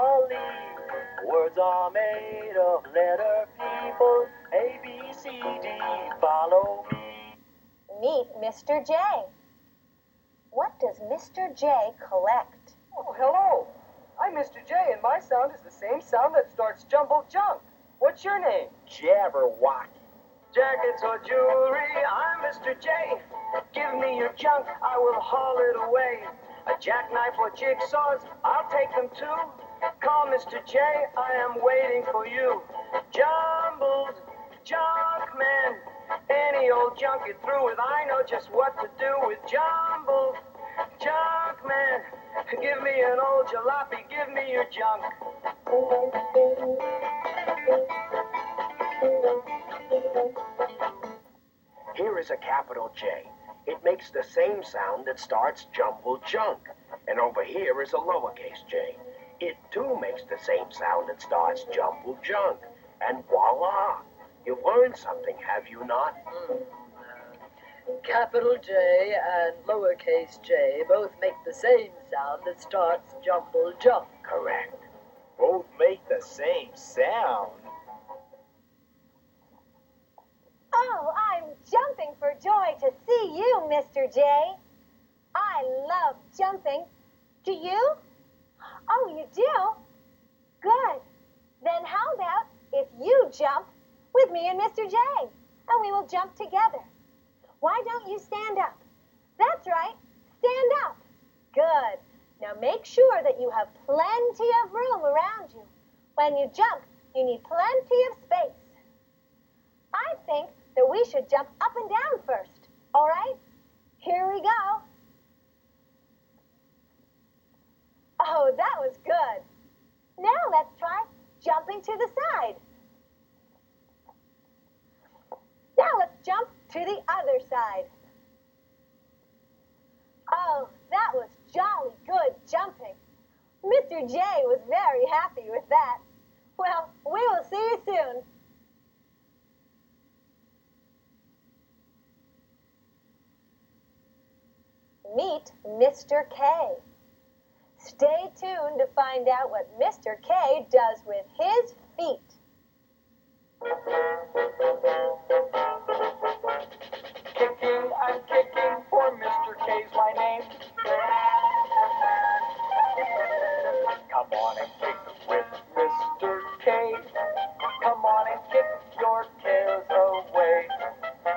Holly. Words are made of letter people. A, B, C, D, follow me. Meet Mr. J. What does Mr. J collect? Oh, hello. I'm Mr. J, and my sound is the same sound that starts Jumble Junk. What's your name? Jabberwocky. Jackets or jewelry, I'm Mr. J. Give me your junk, I will haul it away. A jackknife or jigsaws, I'll take them too. Call Mr. J, I am waiting for you. Jumbled junk man, any old junk you're through with, I know just what to do with. Jumbled junk man, give me an old jalopy, give me your junk. Here is a capital J. It makes the same sound that starts jumble junk. And over here is a lowercase j. It too makes the same sound that starts jumble junk. And voila! You've learned something, have you not? Capital J and lowercase j both make the same sound that starts jumble junk. Correct. Both make the same sound. Oh, I'm jumping for joy to see you, Mr. J. I love jumping. Do you? Oh, you do? Good. Then how about if you jump with me and Mr. J, and we will jump together. Why don't you stand up? That's right. Stand up. Good. Now make sure that you have plenty of room around you. When you jump, you need plenty of space. I think that we should jump up and down first. All right? Here we go. Oh, that was good. Now let's try jumping to the side. Now let's jump to the other side. Oh, that was jolly good jumping. Mr. J was very happy with that. Well, we will see you soon. Meet Mr. K. Stay tuned to find out what Mr. K does with his feet. Kicking, I'm kicking, for Mr. K's my name. Come on and kick with Mr. K. Come on and kick your cares away.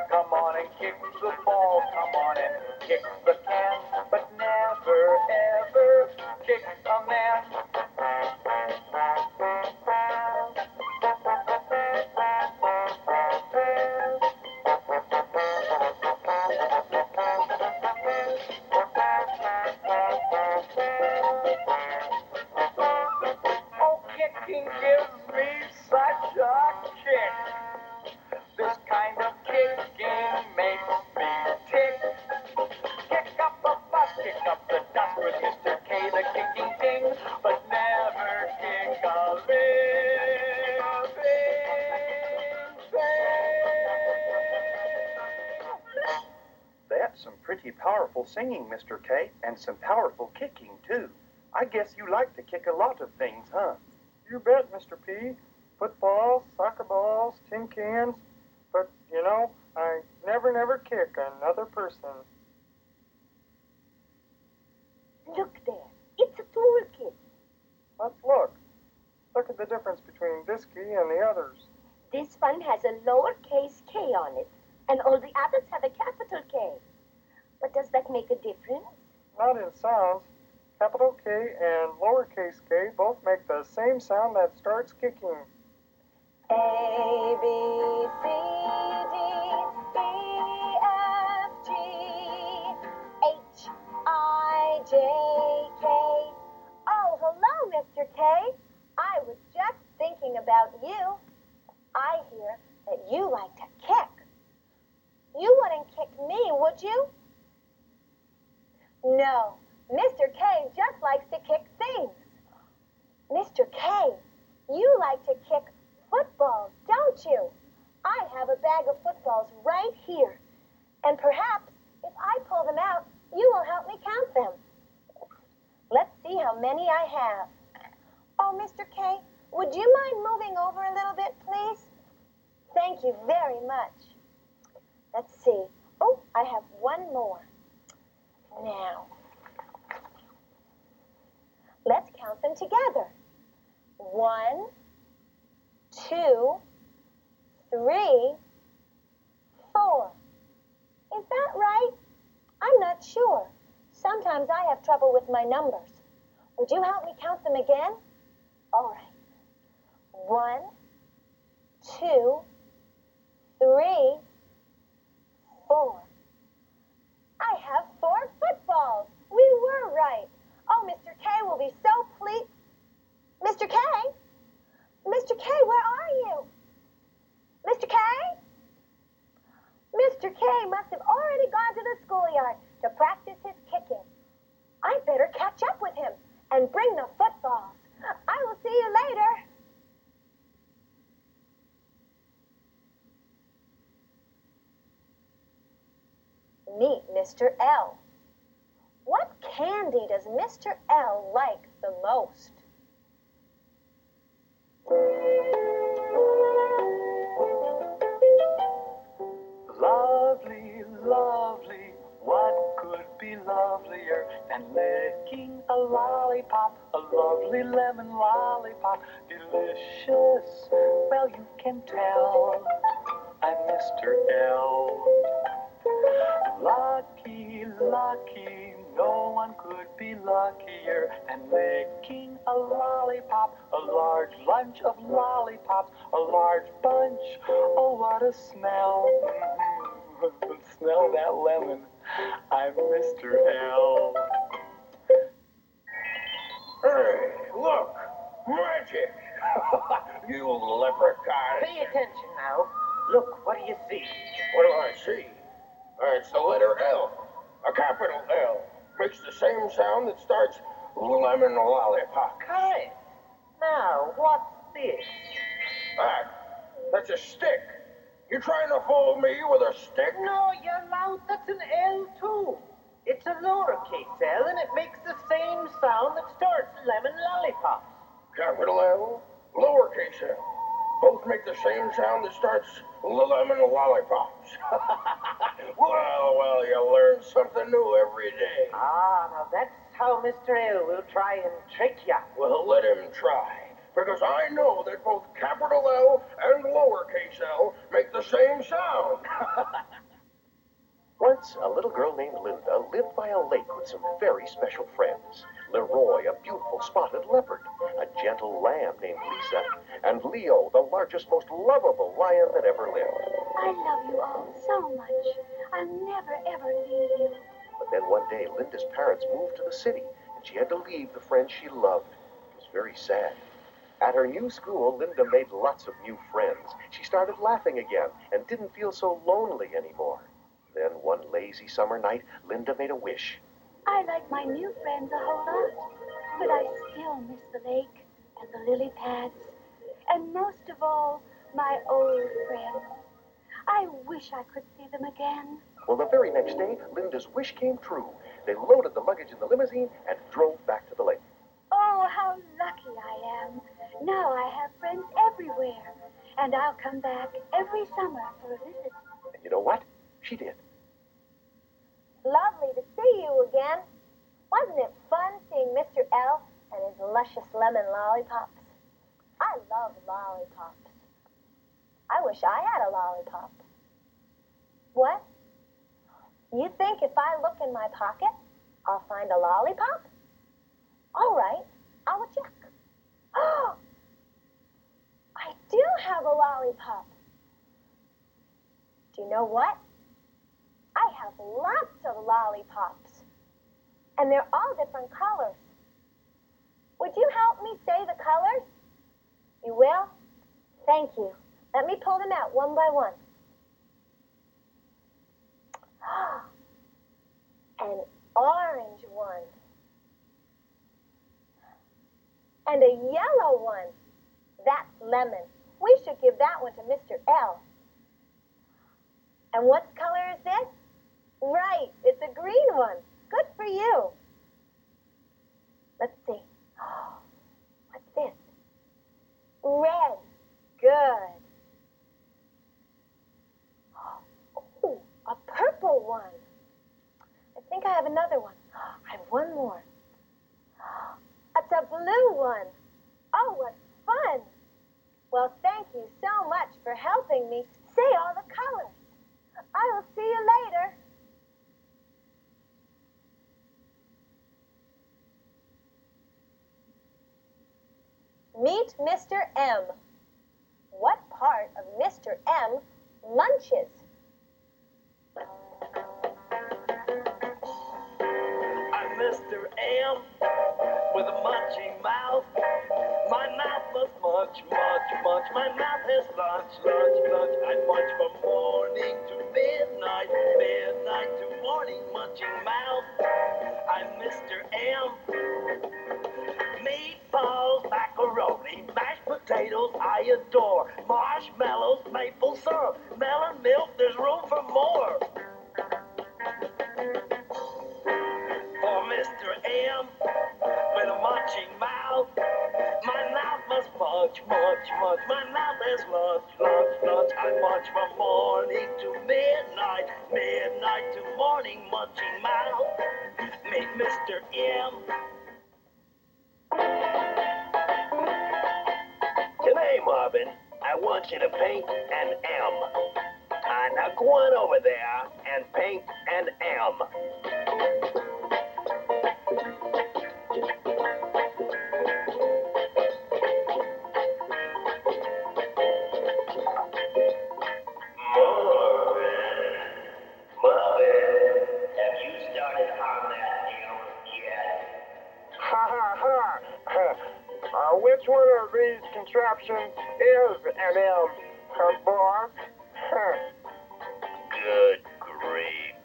Come on and kick the ball. Come on and kick the can. But never, ever kick a man. Oh, kicking gives me such a kick. This kind of kicking makes me tick. Kick up the bus, kick up the dust with Mr. K, the kicking king, but never kick a living thing. That's some pretty powerful singing, Mr. K, and some powerful kicking, too. I guess you like to kick a lot of things, huh? You bet, Mr. P. Footballs, soccer balls, tin cans. But, you know, I never kick another person. Look there. It's a toolkit. Let's look. Look at the difference between this key and the others. This one has a lowercase k on it, and all the others have a capital K. But does that make a difference? Not in sounds. Capital K and lowercase k both make the same sound that starts kicking. A, B, C, D, E, F, G, H, I, J, K. Oh, hello, Mr. K. I was just thinking about you. I hear that you like to kick. You wouldn't kick me, would you? No, Mr. K just likes to kick things. Mr. K, you like to kick footballs, don't you? I have a bag of footballs right here. And perhaps if I pull them out, you will help me count them. Let's see how many I have. Oh, Mr. K, would you mind moving over a little bit, please? Thank you very much. Let's see. Oh, I have one more. Now, let's count them together. 1, 2, 3, 4. Is that right? I'm not sure. Sometimes I have trouble with my numbers. Would you help me count them again? All right. 1, 2, 3, 4. I have 4 footballs. We were right. Oh, Mr. K will be so pleased. Mr. K? Mr. K, where are you? Mr. K? Mr. K must have already gone to the schoolyard to practice his kicking. I'd better catch up with him and bring the footballs. I will see you later. Meet Mr. L. What candy does Mr. L like the most? Lovely, lovely, what could be lovelier than licking a lollipop, a lovely lemon lollipop, delicious, well you can tell, I'm Mr. L. Lucky, lucky, no one could be luckier than licking a lollipop, a large lunch of lollipops, a large bunch, oh what a smell. Smell that lemon. I'm Mr. L. Hey, look! Magic! You leprechaun! Pay attention now. Look, what do you see? What do I see? It's the letter L. A capital L. Makes the same sound that starts lemon lollipop. Correct. Now, what's this? That's a stick. You trying to fool me with a stick? No, you're loud. That's an L too. It's a lowercase L, and it makes the same sound that starts lemon lollipops. Capital L, lowercase L. Both make the same sound that starts lemon lollipops. Well, you learn something new every day. Ah, now that's how Mr. L will try and trick ya. Well, let him try. Because I know that both capital L and lowercase L make the same sound. Once, a little girl named Linda lived by a lake with some very special friends. Leroy, a beautiful spotted leopard, a gentle lamb named Lisa, and Leo, the largest, most lovable lion that ever lived. I love you all so much. I'll never, ever leave you. But then one day, Linda's parents moved to the city, and she had to leave the friends she loved. It was very sad. At her new school, Linda made lots of new friends. She started laughing again and didn't feel so lonely anymore. Then one lazy summer night, Linda made a wish. I like my new friends a whole lot, but I still miss the lake and the lily pads, and most of all, my old friends. I wish I could see them again. Well, the very next day, Linda's wish came true. They loaded the luggage in the limousine and drove back to the lake. Oh, how lucky I am. Now I have friends everywhere, and I'll come back every summer for a visit. And you know what? She did. Lovely to see you again. Wasn't it fun seeing Mr. L and his luscious lemon lollipops? I love lollipops. I wish I had a lollipop. What? You think if I look in my pocket, I'll find a lollipop? All right, I will check. Oh, I do have a lollipop. Do you know what? I have lots of lollipops, and they're all different colors. Would you help me say the colors? You will? Thank you. Let me pull them out one by one. An orange one. And a yellow one. That's lemon. We should give that one to Mr. L. And what color is this? Right, it's a green one. Good for you. Let's see. What's this? Well, thank you so much for helping me say all the colors. I will see you later. Meet Mr. M. What part of Mr. M munches? I'm Mr. M with a munching mouth. My mouth must munch, munch, munch. My mouth has lunch, lunch, lunch. I munch from morning to midnight, midnight to morning, munching mouth. I'm Mr. M. Meatballs, macaroni, mashed potatoes, I adore. Marshmallows, maple syrup, melon milk, there's room for more. For Mr. M, with a munching mouth, my mouth must munch, munch, munch. My mouth has lunch, lunch, lunch. I munch from morning to midnight, midnight to morning, munching mouth. Meet Mr. M. Today, Marvin, I want you to paint an M. Now go on over there and paint an M. Which one of these contraptions is an M, boss? Good grief.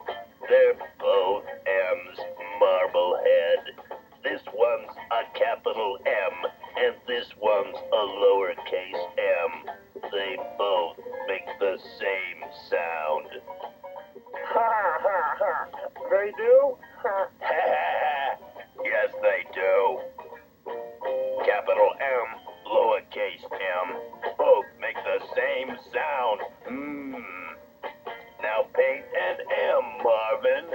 They're both M's, Marblehead. This one's a capital M, and this one's a lowercase m. They both make the same sound. They do? Yes, they do. Capital M, lowercase m, both make the same sound. Now paint an M, Marvin.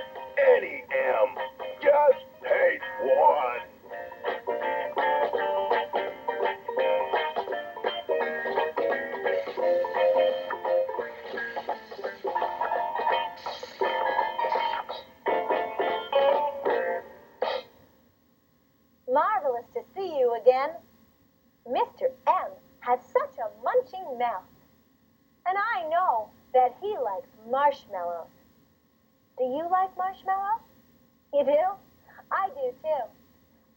Any M. Just paint one. Marvelous to see you again. Mr. M has such a munching mouth. And I know that he likes marshmallows. Do you like marshmallows? You do? I do too.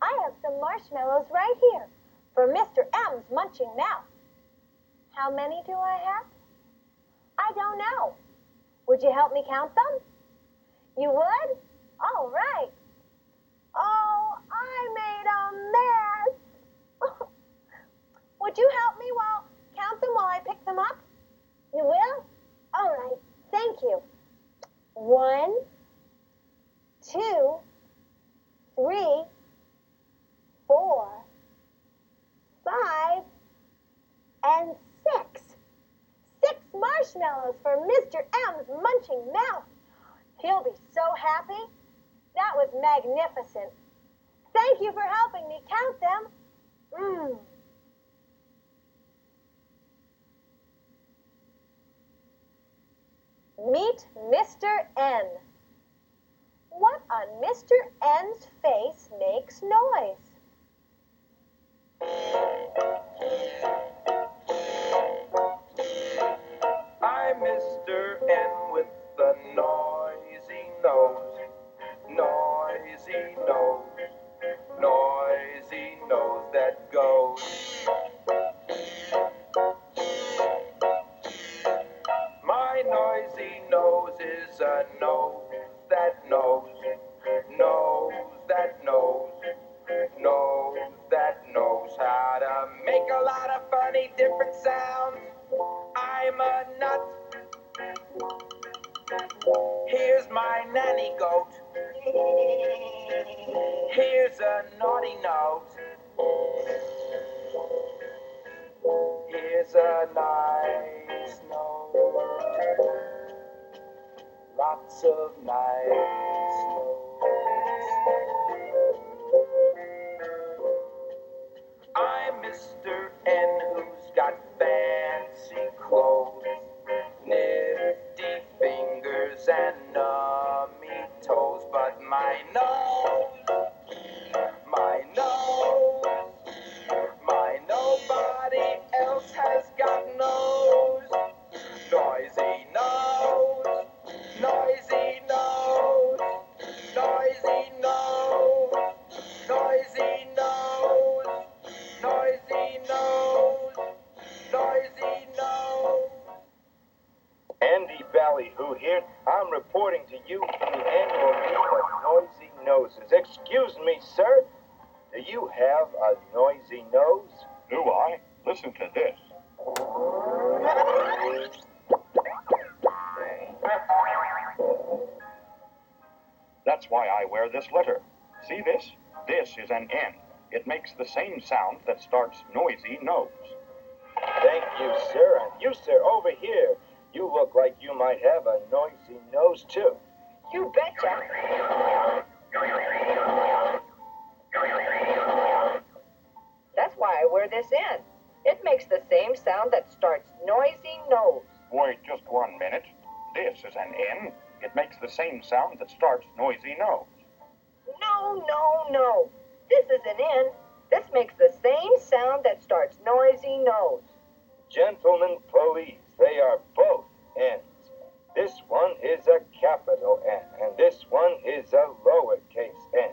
I have some marshmallows right here for Mr. M's munching mouth. How many do I have? I don't know. Would you help me count them? You would? All right. Oh, I made a mess. Would you help me count them while I pick them up? You will? All right. Thank you. 1, 2, 3, 4, 5, and 6. 6 marshmallows for Mr. M's munching mouth. He'll be so happy. That was magnificent. Thank you for helping me count them. Meet Mr. N. What on Mr. N's face makes noise? I'm Mr. N with the noisy nose. Noisy nose. Noisy nose that goes. My noisy nose is a nose that knows. Knows that knows. Knows that knows how to make a lot of funny different sounds. I'm a nut. Here's my nanny goat. Here's a naughty note. Here's a nice note. Lots of nice notes. I'm Mr. N who's got fancy Ballyhoo here. I'm reporting to you from the annual meeting of Noisy Noses. Excuse me, sir. Do you have a noisy nose? Do I? Listen to this. That's why I wear this letter. See this? This is an N. It makes the same sound that starts noisy nose. Thank you, sir. And you, sir, over here. You look like you might have a noisy nose, too. You betcha. That's why I wear this in. It makes the same sound that starts noisy nose. Wait just 1 minute. This is an N. It makes the same sound that starts noisy nose. No. This is an N. This makes the same sound that starts noisy nose. Gentlemen, please, they are both N's. This one is a capital N, and this one is a lowercase n.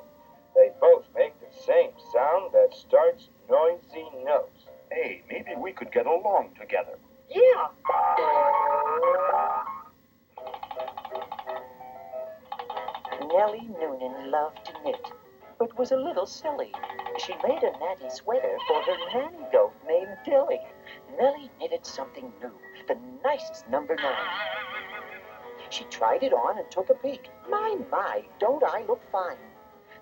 They both make the same sound that starts noisy nose. Hey, maybe we could get along together. Yeah. Nellie Noonan loved to knit, but was a little silly. She made a natty sweater for her nanny goat named Tilly. Nellie knitted something new, the nicest number 9. She tried it on and took a peek. My, don't I look fine?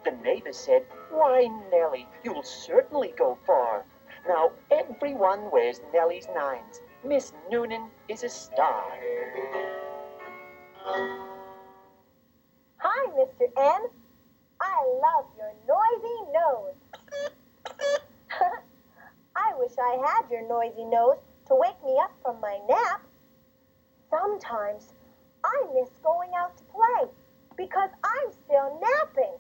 The neighbor said, "Why, Nellie, you'll certainly go far. Now everyone wears Nellie's 9s. Miss Noonan is a star." Hi, Mr. N. I love your noisy nose. I wish I had your noisy nose to wake me up from my nap. Sometimes I miss going out to play because I'm still napping.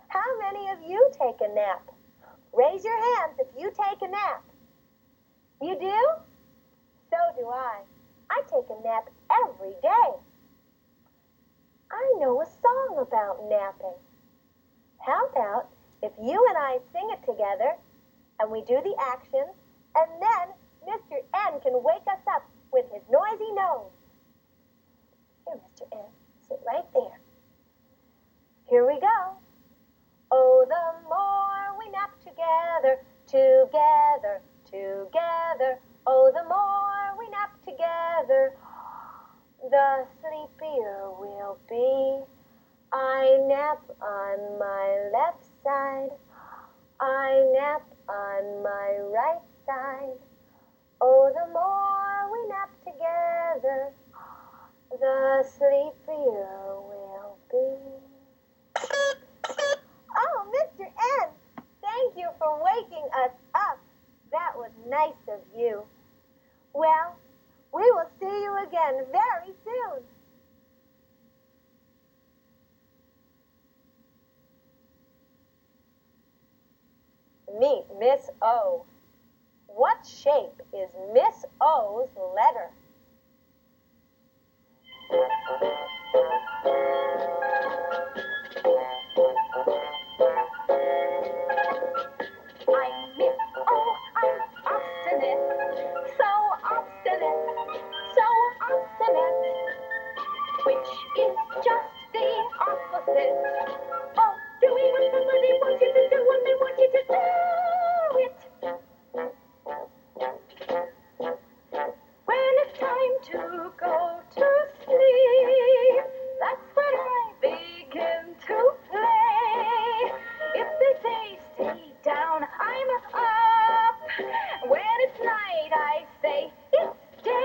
How many of you take a nap? Raise your hands if you take a nap. You do? So do I. I take a nap every day. I know a song about napping. How about if you and I sing it together and we do the actions, and then Mr. N can wake us up with his noisy nose. Here, Mr. N, sit right there. Here we go. Oh, the more we nap together, together, together. Oh, the more we nap together, the sleepier we'll be. I nap on my left side. I nap on my right side. Oh, the more we nap together, the sleepier we'll be. Oh, Mr. N, thank you for waking us up. That was nice of you. Well, we will see you again very soon. Meet Miss O. What shape is Miss O's letter? I'm Miss O, I'm obstinate, so obstinate, so obstinate, which is just the opposite of doing what somebody wants you to do when they want you to do it. When it's time to go to sleep, that's when I begin to play. If they say stay down, I'm up. When it's night, I say it's day.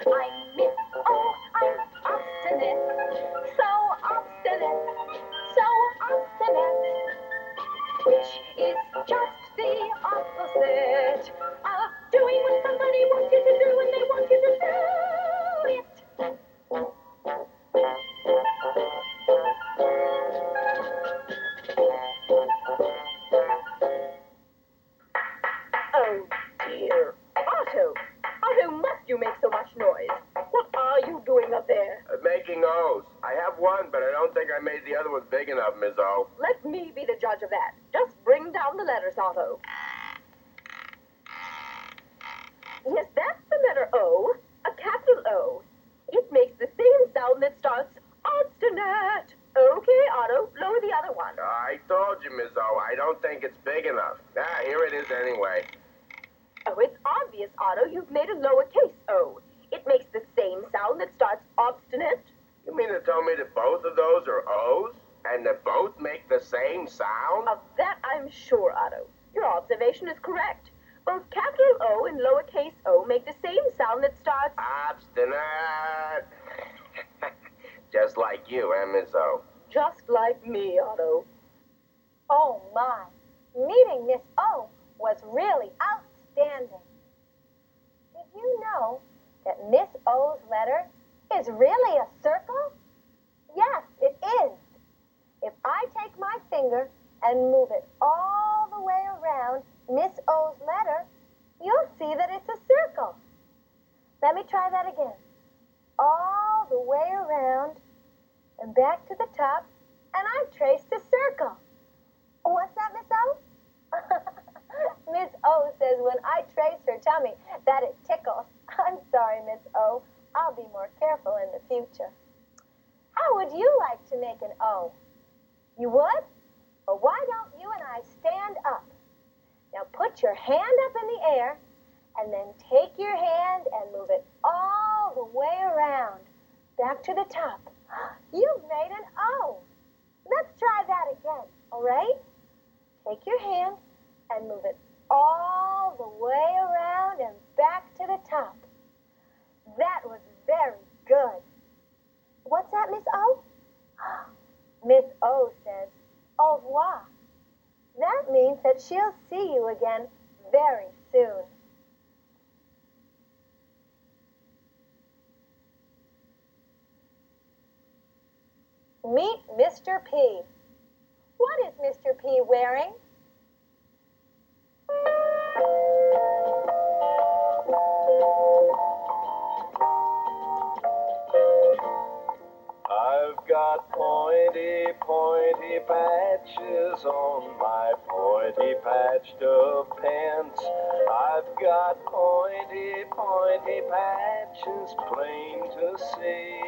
I'm Miss O, I'm obstinate, so obstinate, so obstinate, which is just the opposite of doing what somebody wants you to do when they want you to do it. Oh, dear. Otto, must you make so much noise? What are you doing up there? Making O's. I have one, but I don't think I made the other one big enough, Ms. O. Let me be the judge of that. Just bring down the letters, Otto. Yes, that's the letter O, a capital O. It makes the same sound that starts obstinate. Okay, Otto, lower the other one. I told you, Miss O, I don't think it's big enough. Ah, here it is anyway. Oh, it's obvious, Otto. You've made a lowercase O. It makes the same sound that starts obstinate. You mean to tell me that both of those are O's? And that both make the same sound? Of that I'm sure, Otto. Your observation is correct. Both capital O and lowercase o make the same sound that starts... Obstinate. Just like you, Miss O? Just like me, Otto. Oh, my. Meeting Miss O was really outstanding. Did you know that Miss O's letter is really a circle? Yes, it is. If I take my finger and move it all the way around Miss O's letter, you'll see that it's a circle. Let me try that again. All the way around and back to the top, and I've traced a circle. What's that, Miss O? Miss O says when I trace her tummy that it tickles. I'm sorry, Miss O. I'll be more careful in the future. How would you like to make an O? You would? Well, why don't you and I stand up? Now put your hand up in the air and then take your hand and move it all the way around, back to the top. You've made an O. Let's try that again, all right? Take your hand and move it all the way around and back to the top. That was very good. What's that, Miss O? Miss O says, au revoir. That means that she'll see you again very soon. Meet Mr. P. What is Mr. P wearing? I've got pointy, pointy patches on my pointy patched up pants. I've got pointy, pointy patches plain to see.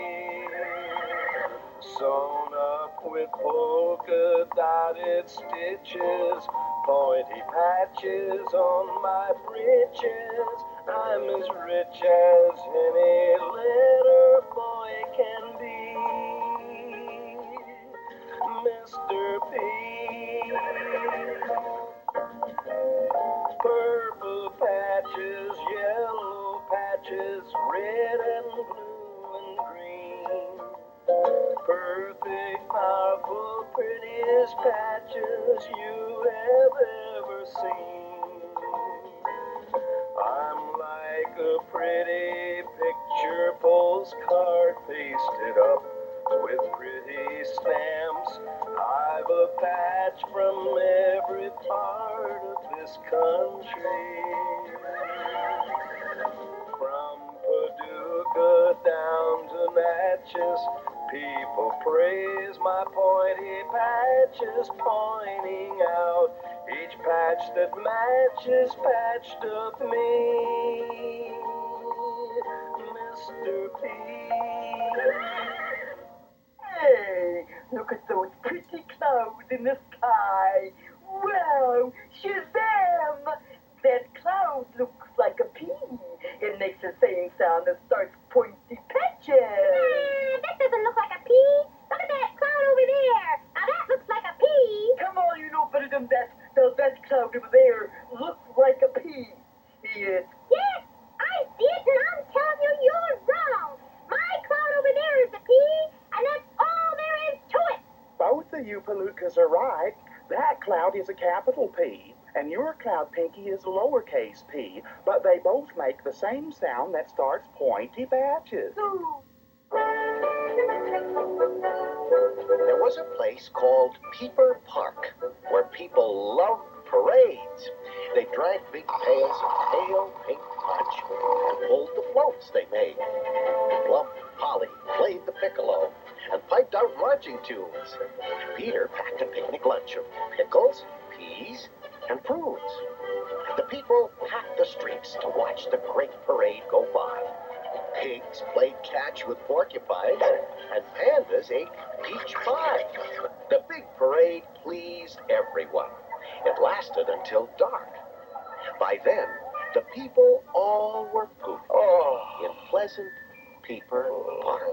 Sewn up with polka dotted stitches, pointy patches on my breeches. I'm as rich as any little boy can be. Mr. P. Purple patches, yellow patches, red and blue and green. Perfect, powerful, prettiest patches you have ever seen. I'm like a pretty picture postcard pasted up with pretty stamps. I've a patch from every part of this country. From Paducah down to Natchez, people praise my pointy patches, pointing out each patch that matches patched up me. Mr. P. Hey, look at those pretty clouds in the sky. Wow, Shazam! That cloud looks like a pea. It makes the same sound that starts pointy patches. That doesn't look like a pea. Look at that cloud over there. Now that looks like a pea. Come on, you know better than that. Now that cloud over there looks like a pea. Yes. Yes, I see it, and I'm telling you, you're wrong. My cloud over there is a pea, and that's all there is to it. Both of you Palookas are right. That cloud is a capital P, and your cloud, Pinky, is lowercase p, but they both make the same sound that starts pointy patches. There was a place called Peeper Park where people loved parades. They drank big pails of pale pink punch and pulled the floats they made. Plump Polly played the piccolo and piped out marching tunes. Peter packed a picnic lunch of pickles, peas, and prunes. The people packed the streets to watch the great parade go by. Pigs played catch with porcupines, and pandas ate peach pie. The big parade pleased everyone. It lasted until dark. By then, the people all were pooping in pleasant Peeper Park.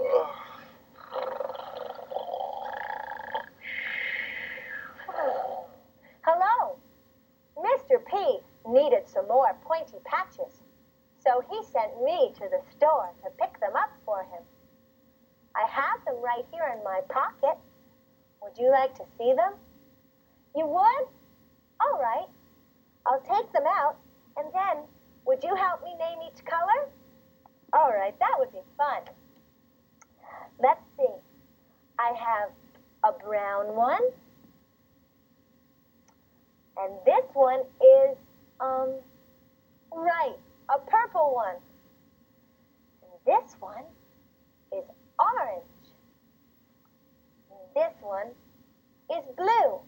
Hello. Mr. P needed some more pointy patches, so he sent me to the store to pick them up for him. I have them right here in my pocket. Would you like to see them? You would? All right. I'll take them out, and then would you help me name each color? All right, that would be fun. Let's see. I have a brown one. And this one is, right, a purple one. And this one is orange. And this one is blue.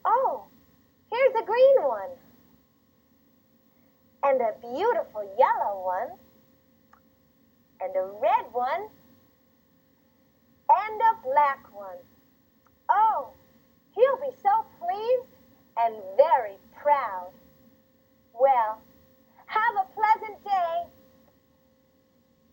Oh, here's a green one. And a beautiful yellow one. And a red one. And a black one. Oh, he'll be so pleased and very proud. Well,